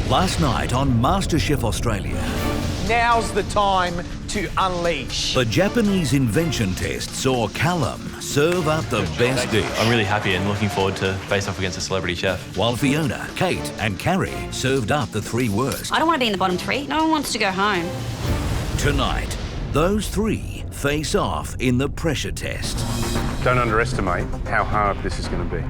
Last night on MasterChef Australia, Now's the time to unleash. the Japanese invention test saw Callum serve up the best dish, I'm really happy and looking forward to face off against a celebrity chef. while Fiona, Kate and Carrie served up the three worst. I don't want to be in the bottom three. No one wants to go home. Tonight, those three face off in the pressure test. Don't underestimate how hard this is going to be.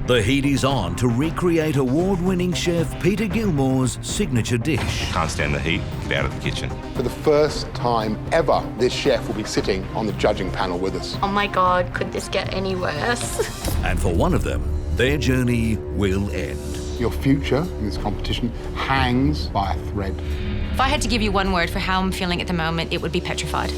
The heat is on to recreate award-winning chef Peter Gilmore's signature dish. Can't stand the heat, get out of the kitchen. For the first time ever, this chef will be sitting on the judging panel with us. Oh my God, could this get any worse? And for one of them, their journey will end. Your future in this competition hangs by a thread. If I had to give you one word for how I'm feeling at the moment, it would be petrified.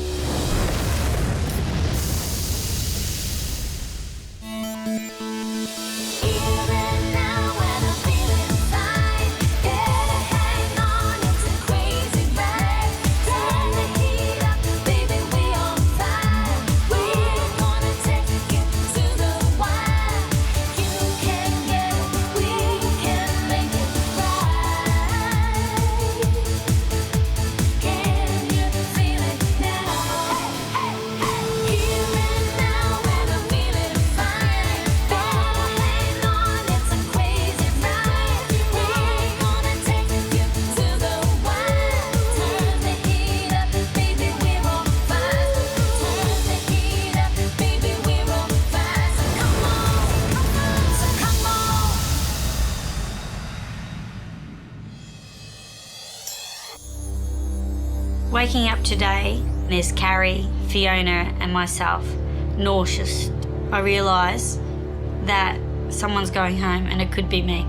Waking up today, there's Carrie, Fiona and myself, nauseous. I realise that someone's going home and it could be me.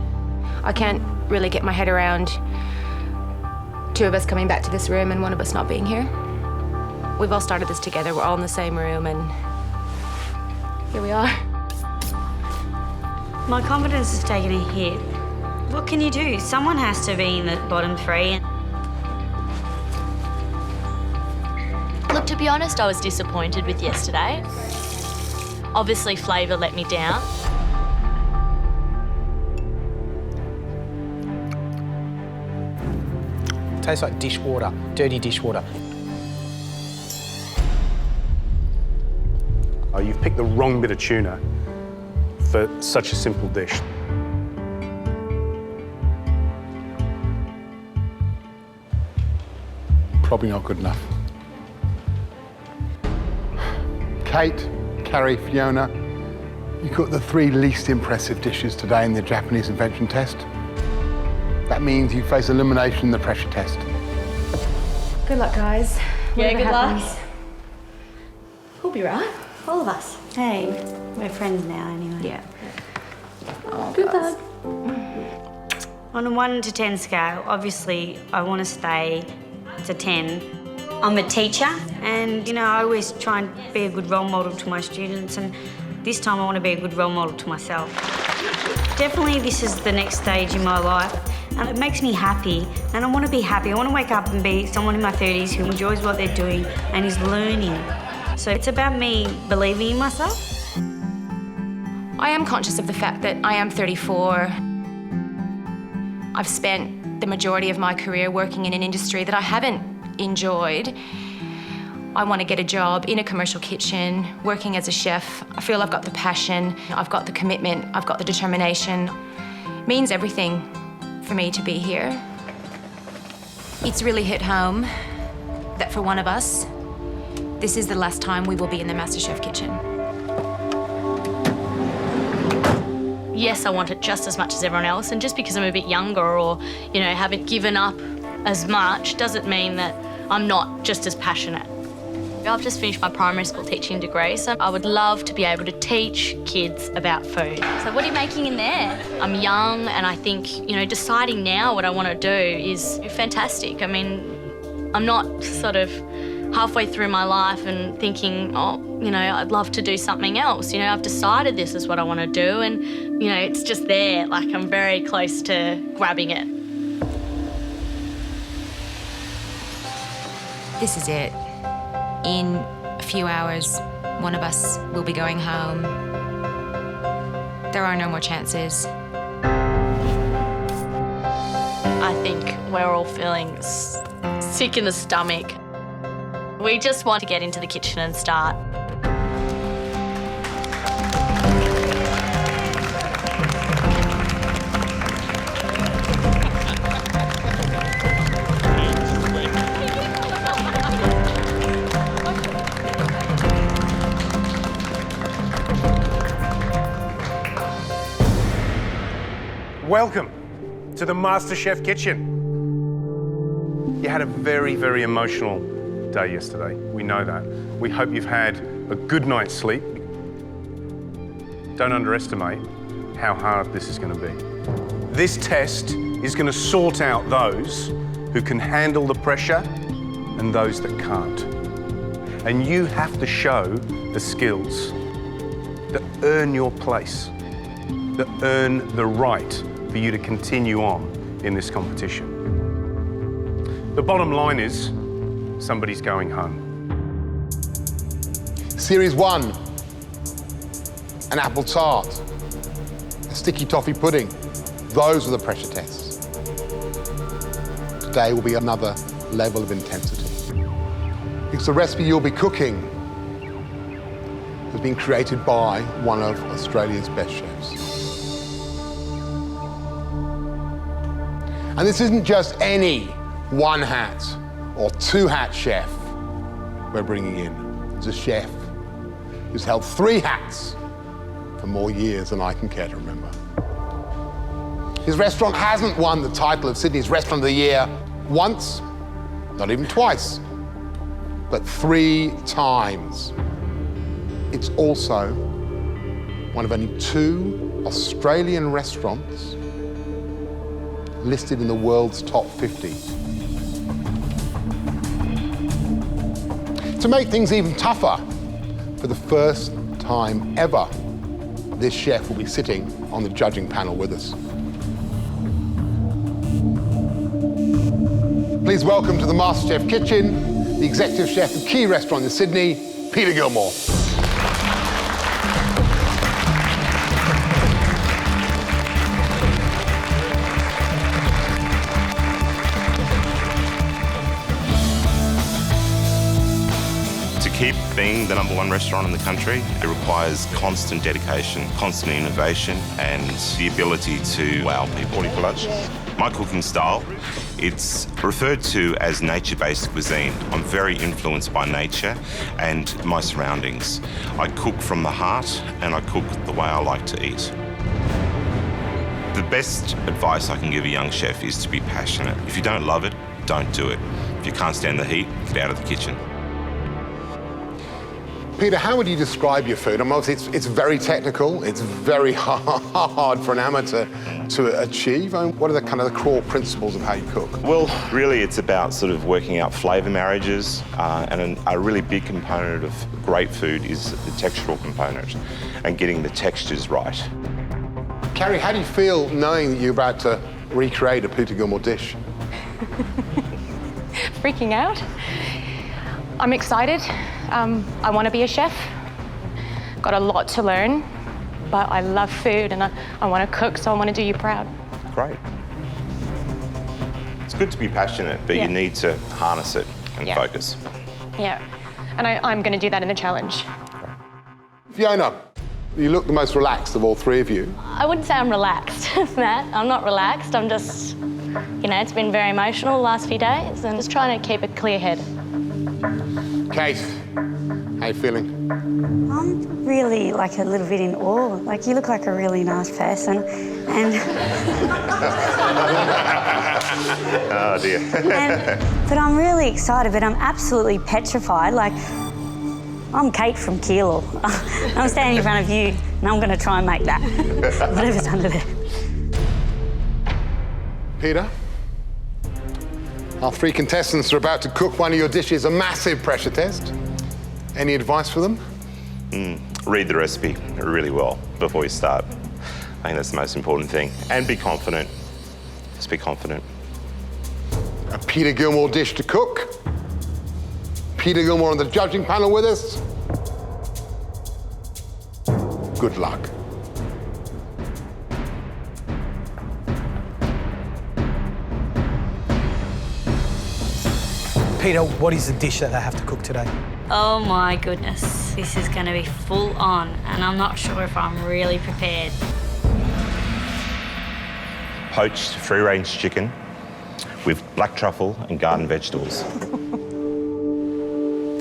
I can't really get my head around two of us coming back to this room and one of us not being here. We've all started this together, we're all in the same room, and here we are. My confidence has taken a hit. What can you do? Someone has to be in the bottom three. Look, to be honest, I was disappointed with yesterday. Obviously, flavour let me down. Tastes like dishwater, dirty dishwater. Oh, you've picked the wrong bit of tuna for such a simple dish. Probably not good enough. Kate, Carrie, Fiona, you got the three least impressive dishes today in the Japanese invention test. That means you face elimination in the pressure test. Good luck, guys. Yeah, Whatever good happens. luck. We'll be right. All of us. Hey, we're friends now anyway. Yeah. Oh, good luck. On a 1 to 10 scale, obviously I want to stay to 10. I'm a teacher and, I always try and be a good role model to my students, and this time I want to be a good role model to myself. Definitely this is the next stage in my life and it makes me happy, and I want to be happy. I want to wake up and be someone in my 30s who enjoys what they're doing and is learning. So it's about me believing in myself. I am conscious of the fact that I am 34. I've spent the majority of my career working in an industry that I haven't enjoyed. I want to get a job in a commercial kitchen, working as a chef. I feel I've got the passion, I've got the commitment, I've got the determination. It means everything for me to be here. It's really hit home that for one of us, this is the last time we will be in the MasterChef kitchen. Yes, I want it just as much as everyone else, and just because I'm a bit younger or, haven't given up as much doesn't mean that I'm not just as passionate. I've just finished my primary school teaching degree, so I would love to be able to teach kids about food. So what are you making in there? I'm young, and I think, deciding now what I want to do is fantastic. I mean, I'm not sort of halfway through my life and thinking, I'd love to do something else. I've decided this is what I want to do, and, it's just there. Like, I'm very close to grabbing it. This is it. In a few hours, one of us will be going home. There are no more chances. I think we're all feeling sick in the stomach. We just want to get into the kitchen and start. Welcome to the MasterChef kitchen. You had a very, very emotional day yesterday. We know that. We hope you've had a good night's sleep. Don't underestimate how hard this is going to be. This test is going to sort out those who can handle the pressure and those that can't. And you have to show the skills that earn your place, that earn the right for you to continue on in this competition. The bottom line is, somebody's going home. Series 1, an apple tart, a sticky toffee pudding. Those are the pressure tests. Today will be another level of intensity. Because the recipe you'll be cooking has been created by one of Australia's best chefs. And this isn't just any one-hat or two-hat chef we're bringing in. It's a chef who's held 3 hats for more years than I can care to remember. His restaurant hasn't won the title of Sydney's Restaurant of the Year once, not even twice, but 3 times. It's also one of only 2 Australian restaurants listed in the world's top 50. To make things even tougher, for the first time ever, this chef will be sitting on the judging panel with us. Please welcome to the MasterChef kitchen, the executive chef of key restaurant in Sydney, Peter Gilmore. Keep being the #1 restaurant in the country, it requires constant dedication, constant innovation, and the ability to wow people. For lunch. My cooking style, it's referred to as nature-based cuisine. I'm very influenced by nature and my surroundings. I cook from the heart and I cook the way I like to eat. The best advice I can give a young chef is to be passionate. If you don't love it, don't do it. If you can't stand the heat, get out of the kitchen. Peter, how would you describe your food? I mean, obviously it's very technical, it's very hard for an amateur to achieve. I mean, what are the kind of the core principles of how you cook? Well, really it's about sort of working out flavour marriages, and a really big component of great food is the textural component and getting the textures right. Carrie, how do you feel knowing that you're about to recreate a Peter Gilmore dish? Freaking out. I'm excited. I want to be a chef. Got a lot to learn, but I love food and I want to cook, so I want to do you proud. Great. It's good to be passionate, but you need to harness it and focus. Yeah, and I'm going to do that in the challenge. Fiona, you look the most relaxed of all 3 of you. I wouldn't say I'm relaxed, Matt. I'm not relaxed. I'm just, it's been very emotional the last few days and just trying to keep a clear head. Kate, how you feeling? I'm really like a little bit in awe. Like, you look like a really nice person, and Oh dear. but I'm really excited. But I'm absolutely petrified. Like, I'm Kate from Keilor. I'm standing in front of you, and I'm going to try and make that whatever's under there. Peter? Our 3 contestants are about to cook one of your dishes, a massive pressure test. Any advice for them? Read the recipe really well before you start. I think that's the most important thing. And be confident. Just be confident. A Peter Gilmore dish to cook. Peter Gilmore on the judging panel with us. Good luck. Peter, what is the dish that they have to cook today? Oh my goodness, this is going to be full on, and I'm not sure if I'm really prepared. Poached free-range chicken with black truffle and garden vegetables.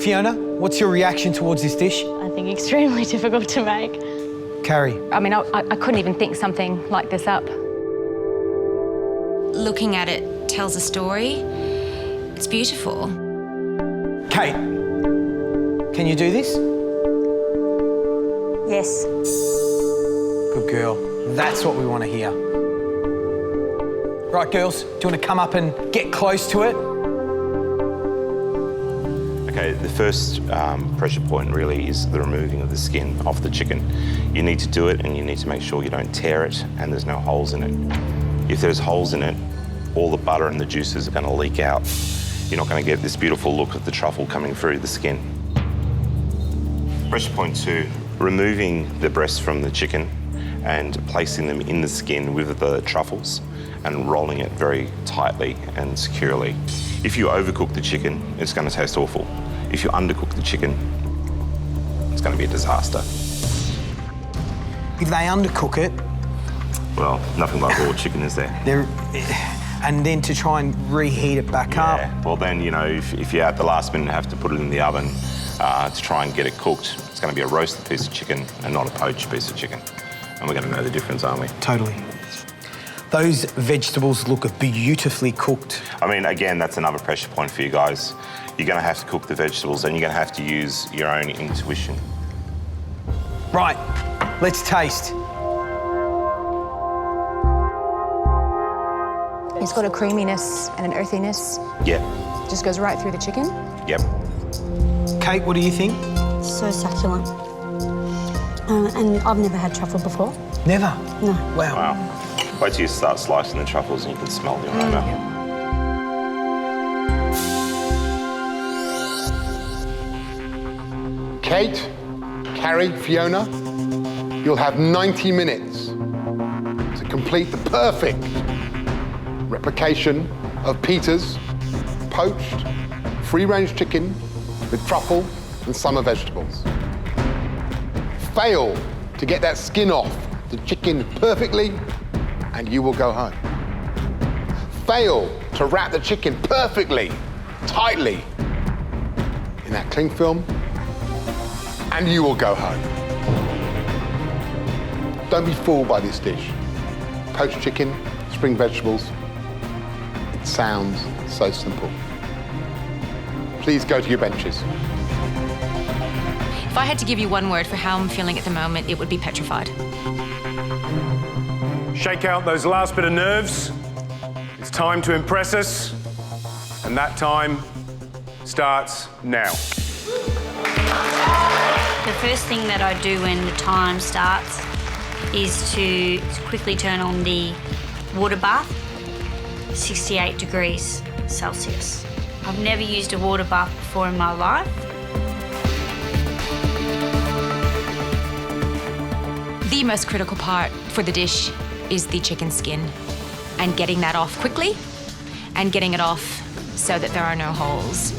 Fiona, what's your reaction towards this dish? I think extremely difficult to make. Carrie. I mean, I couldn't even think something like this up. Looking at it tells a story. It's beautiful. Kate, can you do this? Yes. Good girl. That's what we want to hear. Right, girls, do you want to come up and get close to it? Okay, the first pressure point really is the removing of the skin off the chicken. You need to do it and you need to make sure you don't tear it and there's no holes in it. If there's holes in it, all the butter and the juices are going to leak out. You're not going to get this beautiful look of the truffle coming through the skin. Pressure point 2, removing the breast from the chicken and placing them in the skin with the truffles and rolling it very tightly and securely. If you overcook the chicken, it's going to taste awful. If you undercook the chicken, it's going to be a disaster. If they undercook it, well, nothing like raw chicken is there. And then to try and reheat it back up. Well, then, you know, if you at the last minute have to put it in the oven to try and get it cooked, it's going to be a roasted piece of chicken and not a poached piece of chicken. And we're going to know the difference, aren't we? Totally. Those vegetables look beautifully cooked. I mean, again, that's another pressure point for you guys. You're going to have to cook the vegetables and you're going to have to use your own intuition. Right, let's taste. It's got a creaminess and an earthiness. Yep. Just goes right through the chicken. Yep. Kate, what do you think? So succulent. And I've never had truffle before. Never? No. Wow. Wow. Wait till you start slicing the truffles and you can smell the aroma. Kate, Carrie, Fiona, you'll have 90 minutes to complete the perfect replication of Peter's poached, free-range chicken with truffle and summer vegetables. Fail to get that skin off the chicken perfectly, and you will go home. Fail to wrap the chicken perfectly, tightly in that cling film, and you will go home. Don't be fooled by this dish. Poached chicken, spring vegetables. It sounds so simple. Please go to your benches. If I had to give you one word for how I'm feeling at the moment, it would be petrified. Shake out those last bit of nerves. It's time to impress us. And that time starts now. The first thing that I do when the time starts is to quickly turn on the water bath, 68 degrees Celsius. I've never used a water bath before in my life. The most critical part for the dish is the chicken skin and getting that off quickly and getting it off so that there are no holes.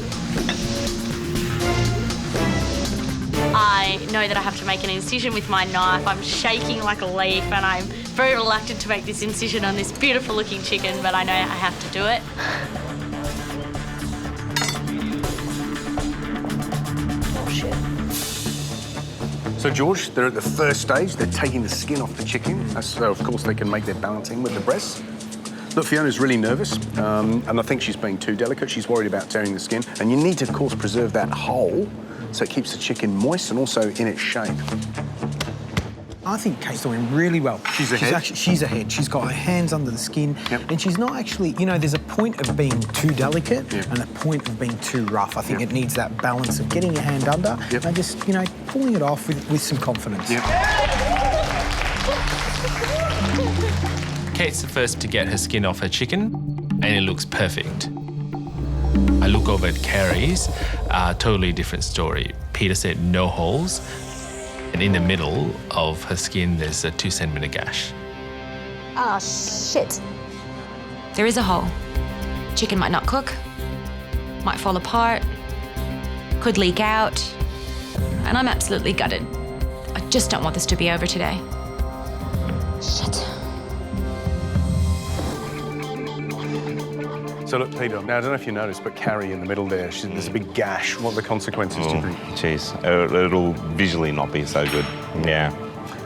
I know that I have to make an incision with my knife. I'm shaking like a leaf and I'm very reluctant to make this incision on this beautiful looking chicken, but I know I have to do it. So, George, they're at the first stage. They're taking the skin off the chicken. So, of course, they can make their balancing with the breasts. Look, Fiona's really nervous, and I think she's being too delicate. She's worried about tearing the skin. And you need to, of course, preserve that whole so it keeps the chicken moist and also in its shape. I think Kate's doing really well. She's ahead? She's ahead. She's got her hands under the skin. Yep. And she's not actually, you know, there's a point of being too delicate and a point of being too rough. I think it needs that balance of getting your hand under and just, you know, pulling it off with some confidence. Kate's the first to get her skin off her chicken, and it looks perfect. I look over at Carrie's, totally different story. Peter said no holes, and in the middle of her skin, there's a 2-centimeter gash. Ah, shit. There is a hole. Chicken might not cook. might fall apart, could leak out, and I'm absolutely gutted. I just don't want this to be over today. Shit. So look, Peter, now I don't know if you noticed, but Carrie in the middle there, there's a big gash. What are the consequences, do you think? Jeez, it'll visually not be so good. Yeah.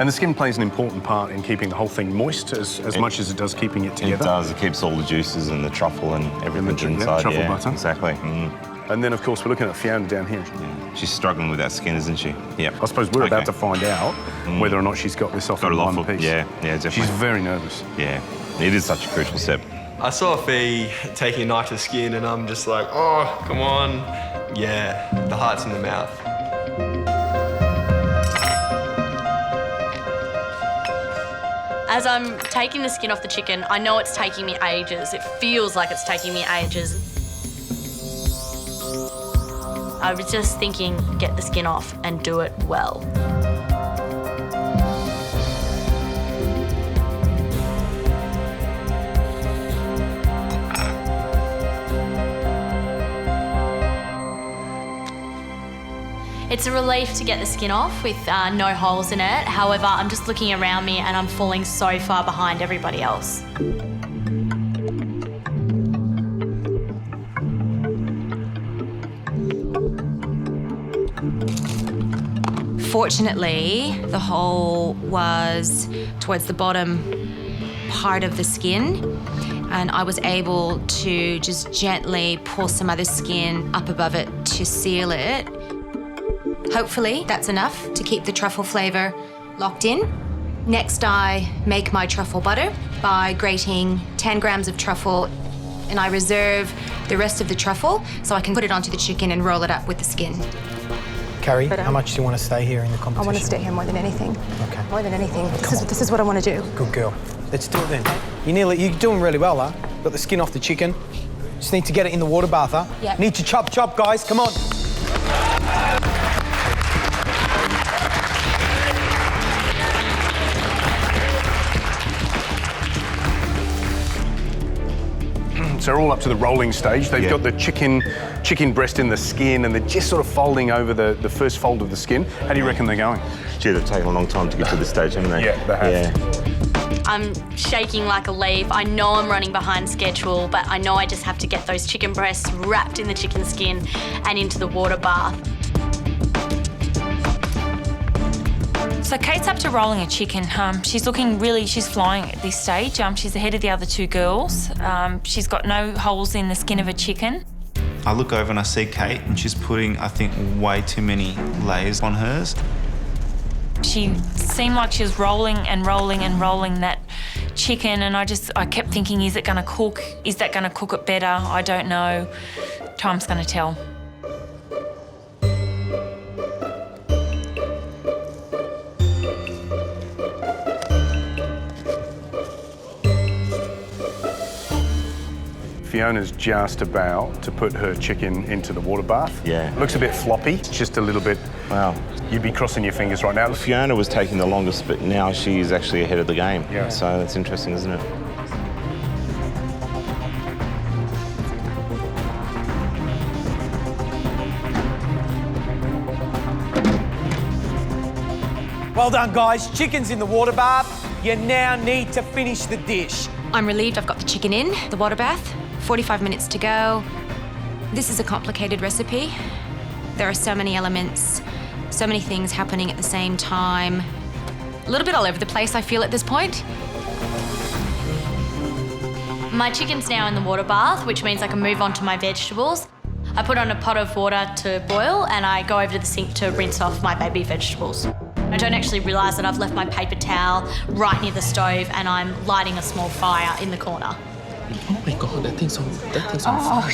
And the skin plays an important part in keeping the whole thing moist as much as it does keeping it together. It does. It keeps all the juices and the truffle and everything inside. Truffle butter. Exactly. And then, of course, we're looking at Fiona down here. Yeah. She's struggling with that skin, isn't she? Yeah. I suppose we're about to find out whether or not she's got this off in one piece. Yeah, definitely. She's very nervous. Yeah. It is such a crucial step. I saw Fee taking a knife to the skin and I'm just like, oh, come on. Yeah, the heart's in the mouth. As I'm taking the skin off the chicken, I know it's taking me ages. It feels like it's taking me ages. I was just thinking, get the skin off and do it well. It's a relief to get the skin off with no holes in it. However, I'm just looking around me and I'm falling so far behind everybody else. Fortunately, the hole was towards the bottom part of the skin, and I was able to just gently pull some other skin up above it to seal it. Hopefully that's enough to keep the truffle flavour locked in. Next, I make my truffle butter by grating 10 grams of truffle, and I reserve the rest of the truffle so I can put it onto the chicken and roll it up with the skin. Carrie, how much do you want to stay here in the competition? I want to stay here more than anything. Okay. More than anything. This is what I want to do. Good girl. Let's do it then. You're doing really well, huh? Got the skin off the chicken. Just need to get it in the water bath, huh? Yep. Need to chop, guys. Come on. So they're all up to the rolling stage. They've got the chicken breast in the skin and they're just sort of folding over the first fold of the skin. How do you reckon they're going? Gee, they've taken a long time to get to this stage, haven't they? Yeah, they have. Yeah. I'm shaking like a leaf. I know I'm running behind schedule, but I know I just have to get those chicken breasts wrapped in the chicken skin and into the water bath. So Kate's up to rolling a chicken. She's flying at this stage. She's ahead of the other two girls. She's got no holes in the skin of a chicken. I look over and I see Kate and she's putting, I think, way too many layers on hers. She seemed like she was rolling and rolling and rolling that chicken, and I kept thinking, is it going to cook? Is that going to cook it better? I don't know. Time's going to tell. Fiona's just about to put her chicken into the water bath. Yeah. Looks a bit floppy, just a little bit. Wow. You'd be crossing your fingers right now. Fiona was taking the longest, but now she's actually ahead of the game. Yeah. So that's interesting, isn't it? Well done, guys. Chicken's in the water bath. You now need to finish the dish. I'm relieved I've got the chicken in the water bath. 45 minutes to go. This is a complicated recipe. There are so many elements, so many things happening at the same time. A little bit all over the place, I feel, at this point. My chicken's now in the water bath, which means I can move on to my vegetables. I put on a pot of water to boil and I go over to the sink to rinse off my baby vegetables. I don't actually realise that I've left my paper towel right near the stove and I'm lighting a small fire in the corner. Oh my God, that thing's on fire.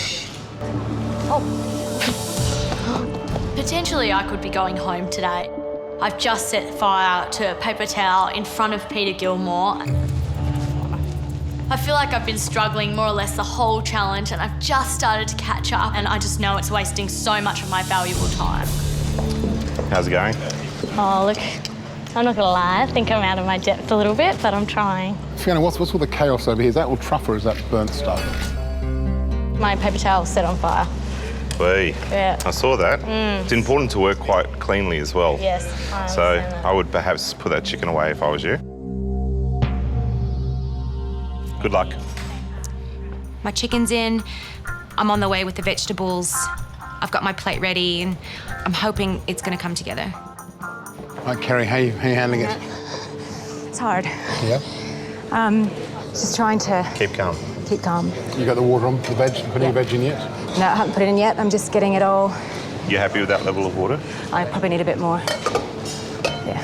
Potentially I could be going home today. I've just set fire to a paper towel in front of Peter Gilmore. I feel like I've been struggling more or less the whole challenge and I've just started to catch up and I just know it's wasting so much of my valuable time. How's it going? Oh, look, I'm not going to lie. I think I'm out of my depth a little bit, but I'm trying. Fiona, what's all the chaos over here? Is that all truffle or is that burnt stuff? My paper towel's set on fire. Sweet. Yeah. I saw that. Mm. It's important to work quite cleanly as well. Yes, I So understand that. I would perhaps put that chicken away if I was you. Good luck. My chicken's in. I'm on the way with the vegetables. I've got my plate ready and I'm hoping it's going to come together. Right, Carrie, how you handling it? It's hard. Yeah. Just trying to Keep calm. keep calm. You got the water on for the veg? Putting your veg in yet? No, I haven't put it in yet. I'm just getting it all. You happy with that level of water? I probably need a bit more. Yeah.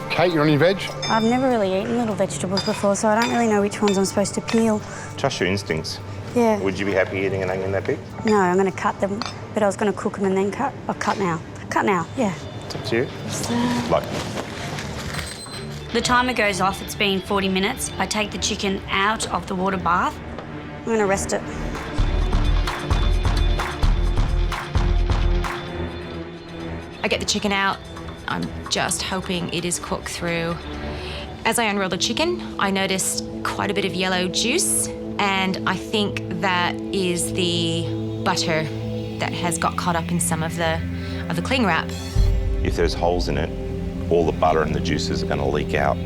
Kate, you're on your veg? I've never really eaten little vegetables before, so I don't really know which ones I'm supposed to peel. Trust your instincts. Yeah. Would you be happy eating an onion that big? No, I'm going to cut them, but I was going to cook them and then cut. I'll cut now. Cut now, yeah. It's up to you. Like. The timer goes off. It's been 40 minutes. I take the chicken out of the water bath. I'm going to rest it. I get the chicken out. I'm just hoping it is cooked through. As I unroll the chicken, I noticed quite a bit of yellow juice, and I think that is the butter that has got caught up in some of the cling wrap. If there's holes in it, all the butter and the juices are going to leak out.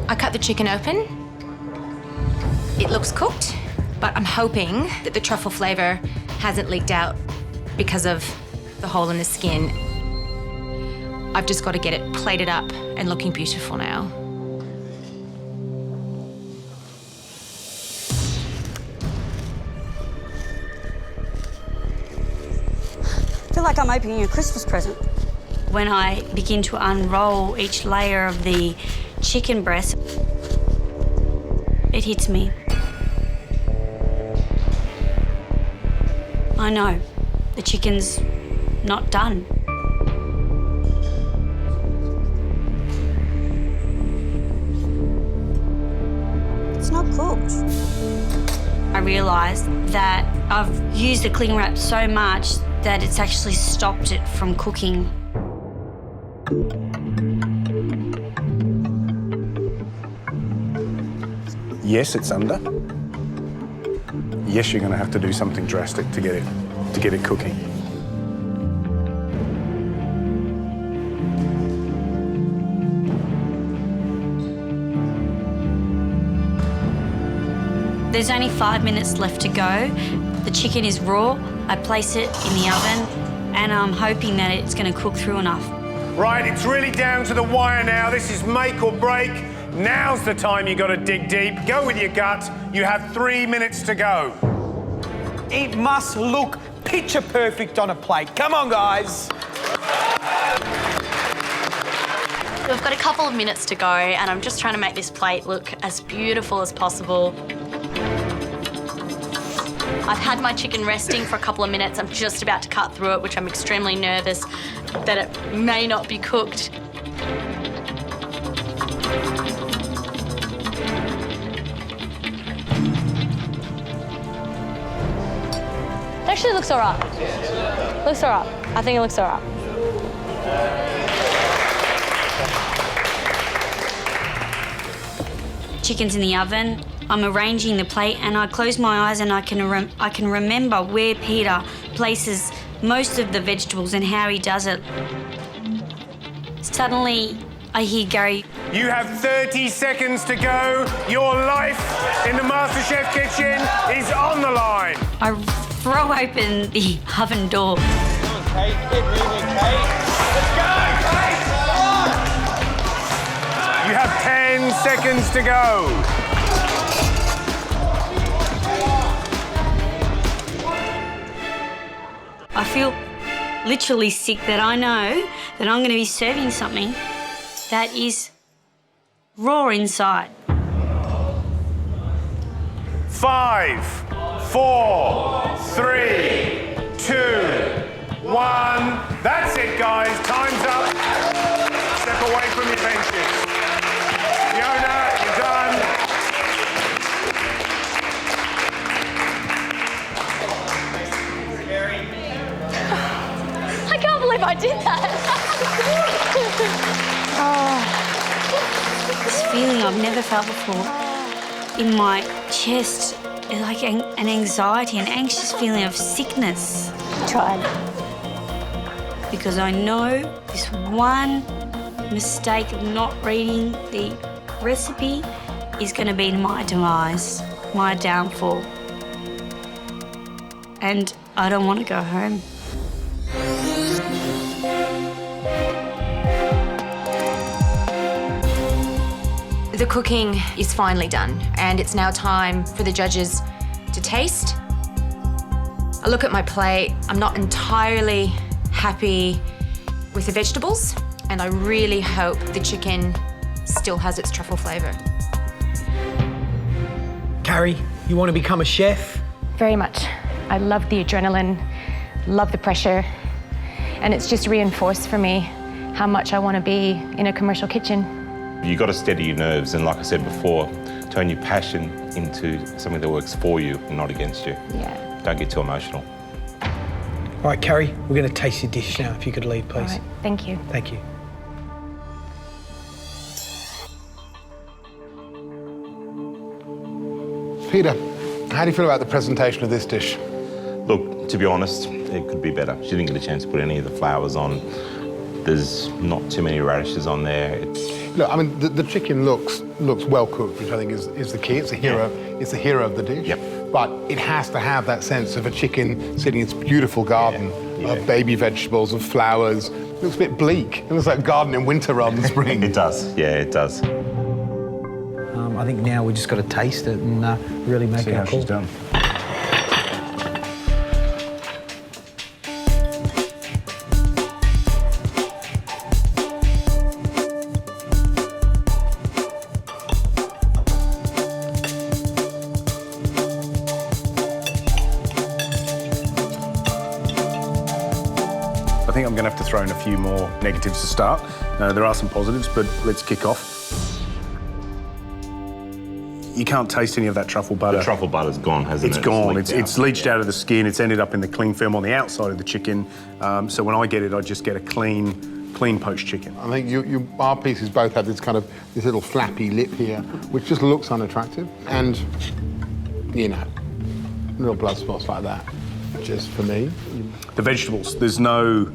I cut the chicken open. It looks cooked, but I'm hoping that the truffle flavour hasn't leaked out because of the hole in the skin. I've just got to get it plated up and looking beautiful now. I feel like I'm opening a Christmas present. When I begin to unroll each layer of the chicken breast, it hits me. I know, the chicken's not done. It's not cooked. I realised that I've used the cling wrap so much that it's actually stopped it from cooking. Yes, it's under. Yes, you're going to have to do something drastic to get it cooking. There's only 5 minutes left to go. The chicken is raw. I place it in the oven and I'm hoping that it's going to cook through enough. Right, it's really down to the wire now. This is make or break. Now's the time you got to dig deep. Go with your gut. You have 3 minutes to go. It must look picture perfect on a plate. Come on, guys. We've got a couple of minutes to go and I'm just trying to make this plate look as beautiful as possible. I've had my chicken resting for a couple of minutes. I'm just about to cut through it, which I'm extremely nervous that it may not be cooked. It actually looks all right. Looks all right. I think it looks all right. Chicken's in the oven. I'm arranging the plate and I close my eyes and I can remember where Peter places most of the vegetables and how he does it. Suddenly, I hear Gary. You have 30 seconds to go. Your life in the MasterChef kitchen is on the line. I throw open the oven door. Come on, Kate. Get moving, Kate. Let's go, Kate! Come on! You have 10 seconds to go. I feel literally sick that I know that I'm going to be serving something that is raw inside. 5, 4, 3, 2, 1. That's it, guys. Time's up. Step away from your benches. Fiona, you're done. I can't believe I did that. This feeling I've never felt before in my chest, like an anxiety, an anxious feeling of sickness. Tried. Because I know this one mistake of not reading the recipe is going to be my demise, my downfall. And I don't want to go home. The cooking is finally done, and it's now time for the judges to taste. I look at my plate, I'm not entirely happy with the vegetables, and I really hope the chicken still has its truffle flavour. Carrie, you want to become a chef? Very much. I love the adrenaline, love the pressure, and it's just reinforced for me how much I want to be in a commercial kitchen. You've got to steady your nerves and, like I said before, turn your passion into something that works for you and not against you. Yeah. Don't get too emotional. All right, Carrie, we're going to taste your dish now, if you could leave, please. All right, thank you. Thank you. Peter, how do you feel about the presentation of this dish? Look, to be honest, it could be better. She didn't get a chance to put any of the flowers on. There's not too many radishes on there. Look, I mean, the chicken looks well cooked, which I think is the key. It's the hero. Yeah. It's the hero of the dish. Yep. But it has to have that sense of a chicken sitting in its beautiful garden of baby vegetables, of flowers. It looks a bit bleak. It looks like a garden in winter rather than spring. It does. Yeah, it does. I think now we just got to taste it and really make See our how call. she's done. I think I'm going to have to throw in a few more negatives to start. There are some positives, but let's kick off. You can't taste any of that truffle butter. The truffle butter's gone, hasn't it? It's gone. It's leached out of the skin. It's ended up in the cling film on the outside of the chicken. So when I get it, I just get a clean poached chicken. I think our pieces both have this little flappy lip here, which just looks unattractive. And, you know, little blood spots like that, just for me. The vegetables, there's no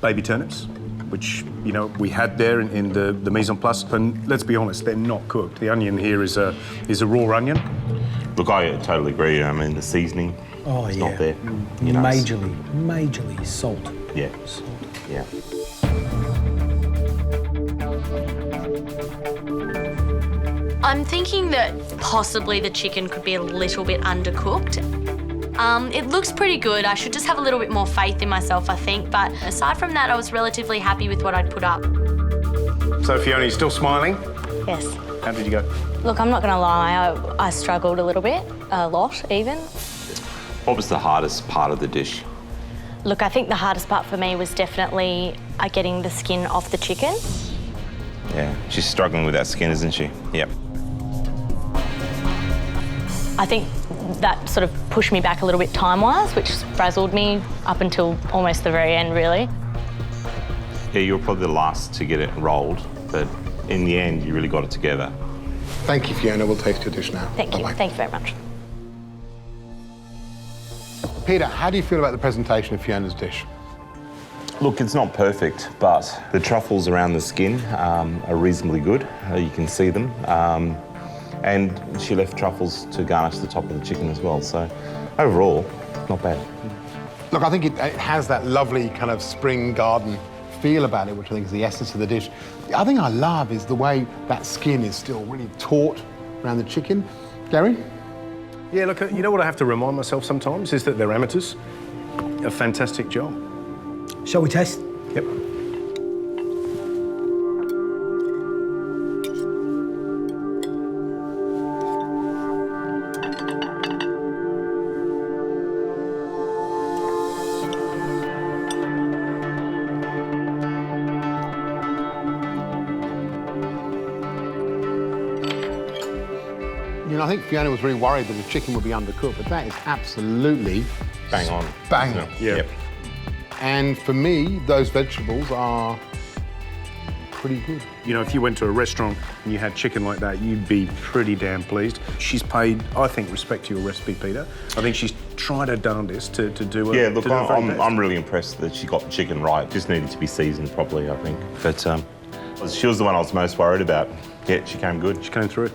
baby turnips, which, you know, we had there in the mise en place. And let's be honest, they're not cooked. The onion here is a raw onion. Look, I totally agree. I mean, the seasoning, it's not there. You know, Majorly salt. Yeah. Salt. Yeah. I'm thinking that possibly the chicken could be a little bit undercooked. It looks pretty good. I should just have a little bit more faith in myself, I think. But aside from that, I was relatively happy with what I'd put up. So, Fiona, you still smiling? Yes. How did you go? Look, I'm not going to lie, I struggled a little bit, a lot even. What was the hardest part of the dish? Look, I think the hardest part for me was definitely getting the skin off the chicken. Yeah, she's struggling with that skin, isn't she? Yep. I think that sort of pushed me back a little bit time-wise, which frazzled me up until almost the very end, really. Yeah, you were probably the last to get it rolled, but in the end, you really got it together. Thank you, Fiona. We'll taste your dish now. Thank you. Bye-bye. Thank you very much. Peter, how do you feel about the presentation of Fiona's dish? Look, it's not perfect, but the truffles around the skin are reasonably good. You can see them. And she left truffles to garnish the top of the chicken as well. So overall, not bad. Look, I think it has that lovely kind of spring garden feel about it, which I think is the essence of the dish. The other thing I love is the way that skin is still really taut around the chicken. Gary? Yeah, look, you know what I have to remind myself sometimes is that they're amateurs. A fantastic job. Shall we taste? Yep. You know, I think Fiona was really worried that the chicken would be undercooked, but that is absolutely Bang on. Bang on. Yeah. Yep. And for me, those vegetables are pretty good. You know, if you went to a restaurant and you had chicken like that, you'd be pretty damn pleased. She's paid, I think, respect to your recipe, Peter. I think she's tried her darndest to do it. Yeah, look, I'm really impressed that she got the chicken right. Just needed to be seasoned properly, I think. But she was the one I was most worried about. Yeah, she came good. She came through.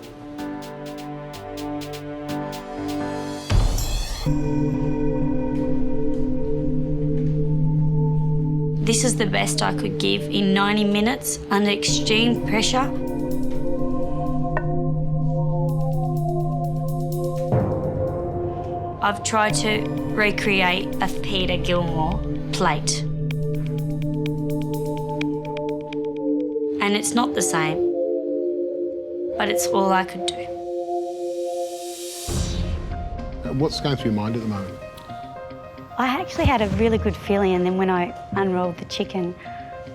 This is the best I could give in 90 minutes under extreme pressure. I've tried to recreate a Peter Gilmore plate. And it's not the same, but it's all I could do. What's going through your mind at the moment? I actually had a really good feeling, and then when I unrolled the chicken,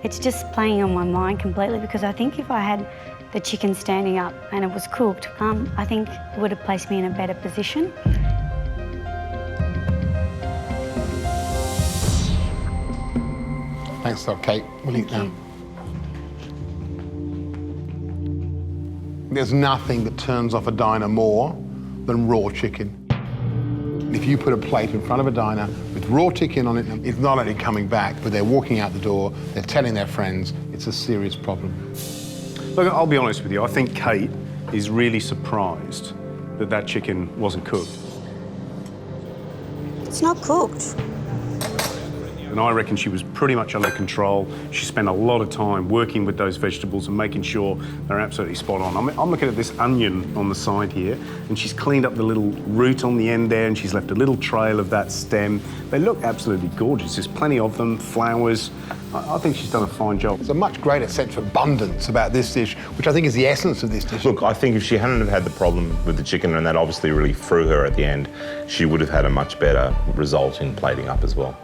it's just playing on my mind completely, because I think if I had the chicken standing up and it was cooked, I think it would have placed me in a better position. Thanks a lot, Kate. We'll eat now. There's nothing that turns off a diner more than raw chicken. If you put a plate in front of a diner with raw chicken on it, it's not only coming back, but they're walking out the door, they're telling their friends. It's a serious problem. Look, I'll be honest with you. I think Kate is really surprised that that chicken wasn't cooked. It's not cooked. And I reckon she was pretty much under control. She spent a lot of time working with those vegetables and making sure they're absolutely spot on. I'm looking at this onion on the side here, and she's cleaned up the little root on the end there, and she's left a little trail of that stem. They look absolutely gorgeous. There's plenty of them, flowers. I think she's done a fine job. There's a much greater sense of abundance about this dish, which I think is the essence of this dish. Look, I think if she hadn't have had the problem with the chicken, and that obviously really threw her at the end, she would have had a much better result in plating up as well.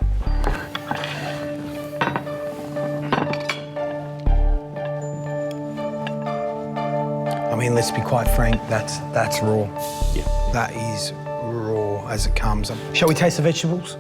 I mean, let's be quite frank, that's raw. Yeah. That is raw as it comes. Shall we taste the vegetables?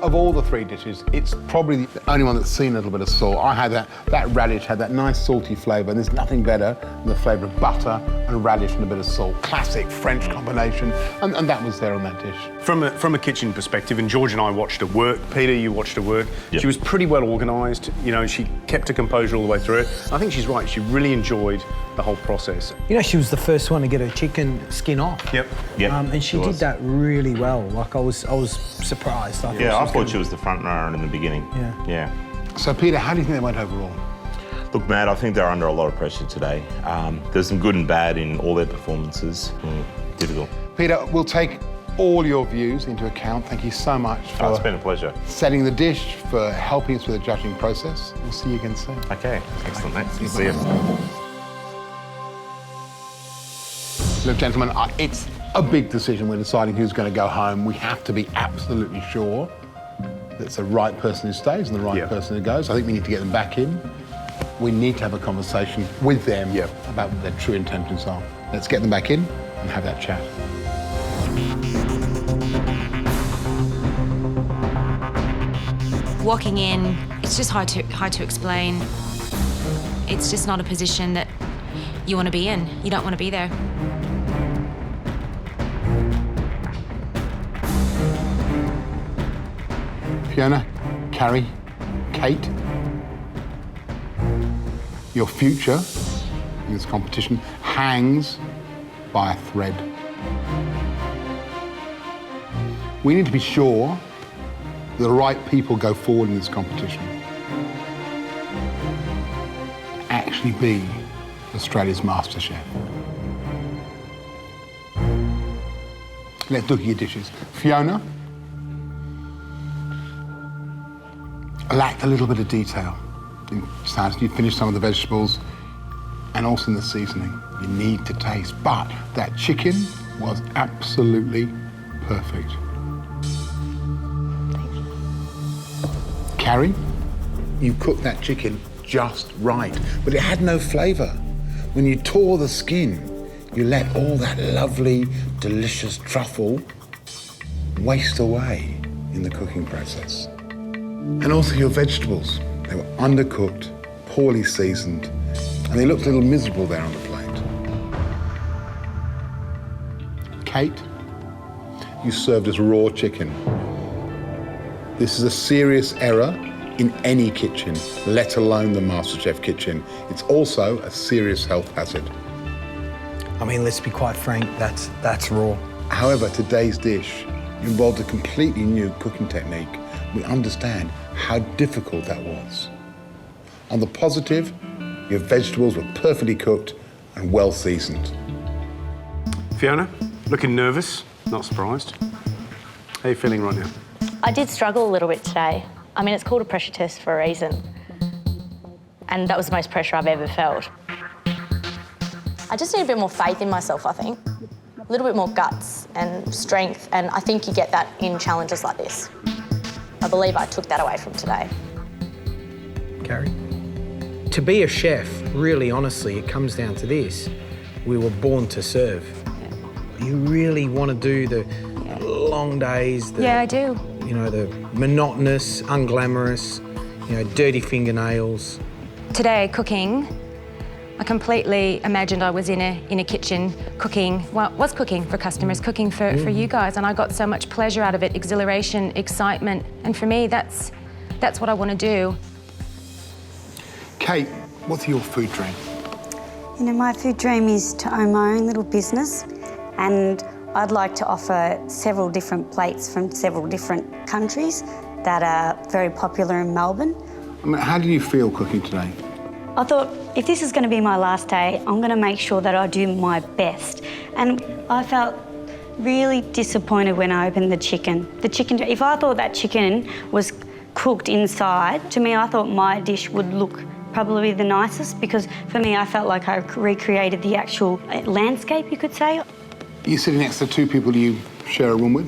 Of all the three dishes, it's probably the only one that's seen a little bit of salt. I had that radish had that nice salty flavour, and there's nothing better than the flavour of butter and radish and a bit of salt. Classic French combination, and that was there on that dish. From a kitchen perspective, and George and I watched her work. Peter, you watched her work. Yep. She was pretty well organised. You know, she kept her composure all the way through it. I think she's right. She really enjoyed the whole process. You know, she was the first one to get her chicken skin off. Yep. And she did that really well. Like, I was surprised. I thought she was the front runner in the beginning. Yeah. So, Peter, how do you think they went overall? Look, Matt, I think they're under a lot of pressure today. There's some good and bad in all their performances. Difficult. Peter, we'll take all your views into account. Thank you so much for it's been a pleasure. Setting the dish, for helping us with the judging process. We'll see you again soon. Okay, excellent, mate. See you. Look, gentlemen, it's a big decision. We're deciding who's going to go home. We have to be absolutely sure that it's the right person who stays and the right person who goes. I think we need to get them back in. We need to have a conversation with them about what their true intentions are. Let's get them back in and have that chat. Walking in, it's just hard to explain. It's just not a position that you want to be in. You don't want to be there. Fiona, Carrie, Kate, your future in this competition hangs by a thread. We need to be sure the right people go forward in this competition. Actually be Australia's MasterChef. Let's look at your dishes. Fiona lacked a little bit of detail. You finished some of the vegetables and also in the seasoning. You need to taste. But that chicken was absolutely perfect. Carrie, you cooked that chicken just right, but it had no flavour. When you tore the skin, you let all that lovely, delicious truffle waste away in the cooking process. And also your vegetables. They were undercooked, poorly seasoned, and they looked a little miserable there on the plate. Kate, you served as raw chicken. This is a serious error in any kitchen, let alone the MasterChef kitchen. It's also a serious health hazard. I mean, let's be quite frank, that's raw. However, today's dish involved a completely new cooking technique. We understand how difficult that was. On the positive, your vegetables were perfectly cooked and well seasoned. Fiona, looking nervous, not surprised. How are you feeling right now? I did struggle a little bit today. I mean, it's called a pressure test for a reason. And that was the most pressure I've ever felt. I just need a bit more faith in myself, I think. A little bit more guts and strength, and I think you get that in challenges like this. I believe I took that away from today. Carrie? To be a chef, really honestly, it comes down to this. We were born to serve. You really want to do the long days. Yeah, I do. You know, the monotonous, unglamorous, you know, dirty fingernails. Today, cooking, I completely imagined I was in a kitchen cooking, well, was cooking for customers, cooking for you guys, and I got so much pleasure out of it, exhilaration, excitement, and for me, that's what I want to do. Kate, what's your food dream? You know, my food dream is to own my own little business, and I'd like to offer several different plates from several different countries that are very popular in Melbourne. I mean, how do you feel cooking today? I thought, if this is going to be my last day, I'm going to make sure that I do my best. And I felt really disappointed when I opened the chicken. If I thought that chicken was cooked inside, to me, I thought my dish would look probably the nicest, because for me, I felt like I recreated the actual landscape, you could say. You're sitting next to two people you share a room with?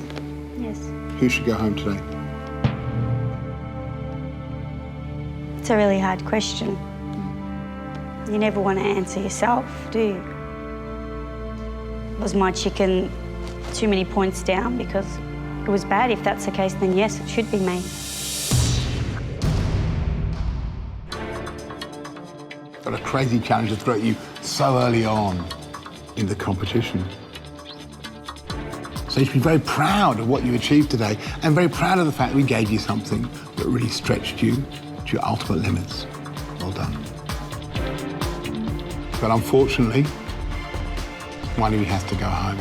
Yes. Who should go home today? It's a really hard question. You never want to answer yourself, do you? Was my chicken too many points down because it was bad? If that's the case, then yes, it should be me. Got a crazy challenge to throw at you so early on in the competition. So you should be very proud of what you achieved today, and very proud of the fact we gave you something that really stretched you to your ultimate limits. Well done. But unfortunately, one of you has to go home.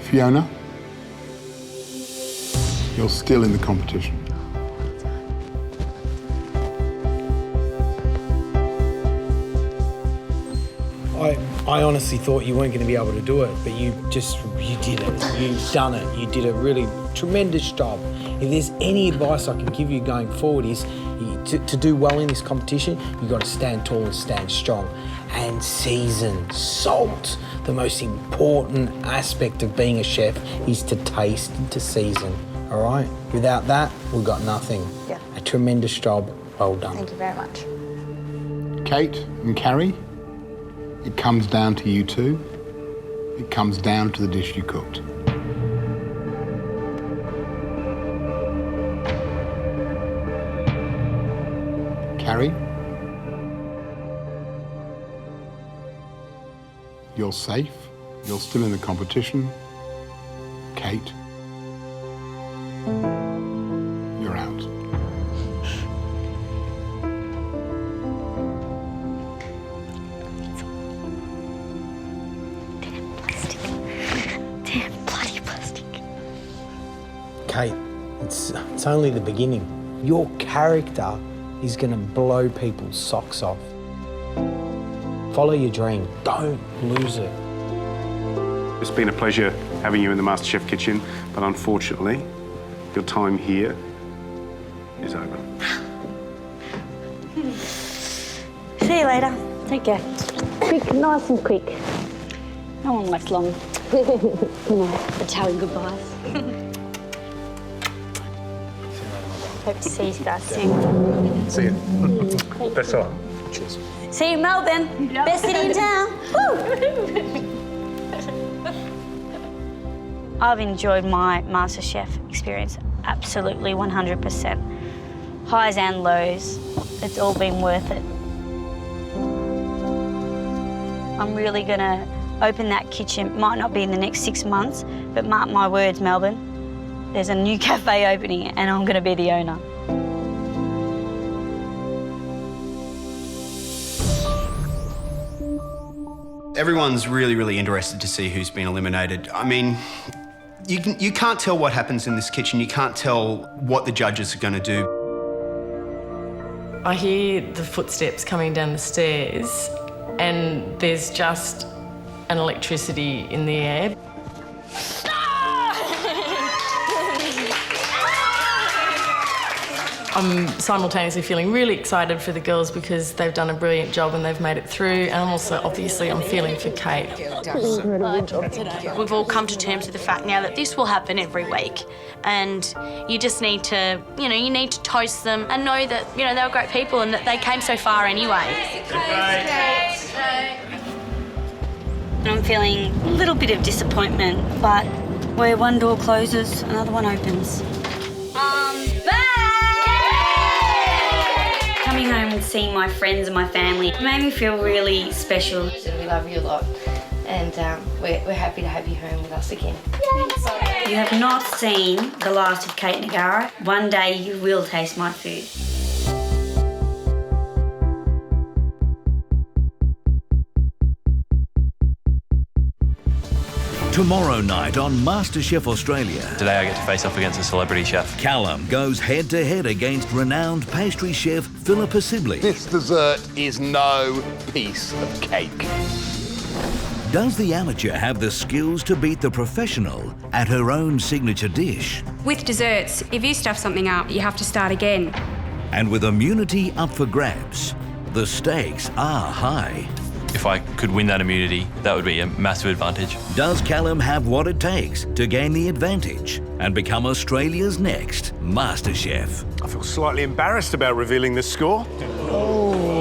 Fiona, you're still in the competition. I honestly thought you weren't going to be able to do it, but you did it. You've done it. You did a really tremendous job. If there's any advice I can give you going forward is to do well in this competition, you've got to stand tall and stand strong. And season, salt. The most important aspect of being a chef is to taste and to season, all right? Without that, we've got nothing. Yeah. A tremendous job. Well done. Thank you very much. Kate and Carrie, it comes down to you two. It comes down to the dish you cooked. Carrie, you're safe. You're still in the competition. Kate, you're out. Damn bloody plastic. Kate, it's only the beginning. Your character is going to blow people's socks off. Follow your dream. Don't lose it. It's been a pleasure having you in the MasterChef kitchen, but unfortunately, your time here is over. See you later. Take care. Quick, nice and quick. No one lasts long. Italian goodbyes. Hope to see you guys soon. See you. That's all. Cheers. See you in Melbourne. Best city in town. Woo! I've enjoyed my MasterChef experience absolutely 100%. Highs and lows, it's all been worth it. I'm really gonna open that kitchen. Might not be in the next 6 months, but mark my words, Melbourne, there's a new cafe opening and I'm gonna be the owner. Everyone's really, really interested to see who's been eliminated. I mean, you can't tell what happens in this kitchen. You can't tell what the judges are going to do. I hear the footsteps coming down the stairs and there's just an electricity in the air. I'm simultaneously feeling really excited for the girls because they've done a brilliant job and they've made it through, and also, obviously, I'm feeling for Kate. We've all come to terms with the fact now that this will happen every week, and you just need to, you need to toast them and know that, they're great people and that they came so far anyway. I'm feeling a little bit of disappointment, but where one door closes, another one opens. Coming home and seeing my friends and my family made me feel really special. We love you a lot, and we're happy to have you home with us again. You have not seen the last of Kate Nagara. One day you will taste my food. Tomorrow night on MasterChef Australia. Today I get to face off against a celebrity chef. Callum goes head-to-head against renowned pastry chef Philippa Sibley. This dessert is no piece of cake. Does the amateur have the skills to beat the professional at her own signature dish? With desserts, if you stuff something up, you have to start again. And with immunity up for grabs, the stakes are high. If I could win that immunity, that would be a massive advantage. Does Callum have what it takes to gain the advantage and become Australia's next MasterChef? I feel slightly embarrassed about revealing the score. Oh.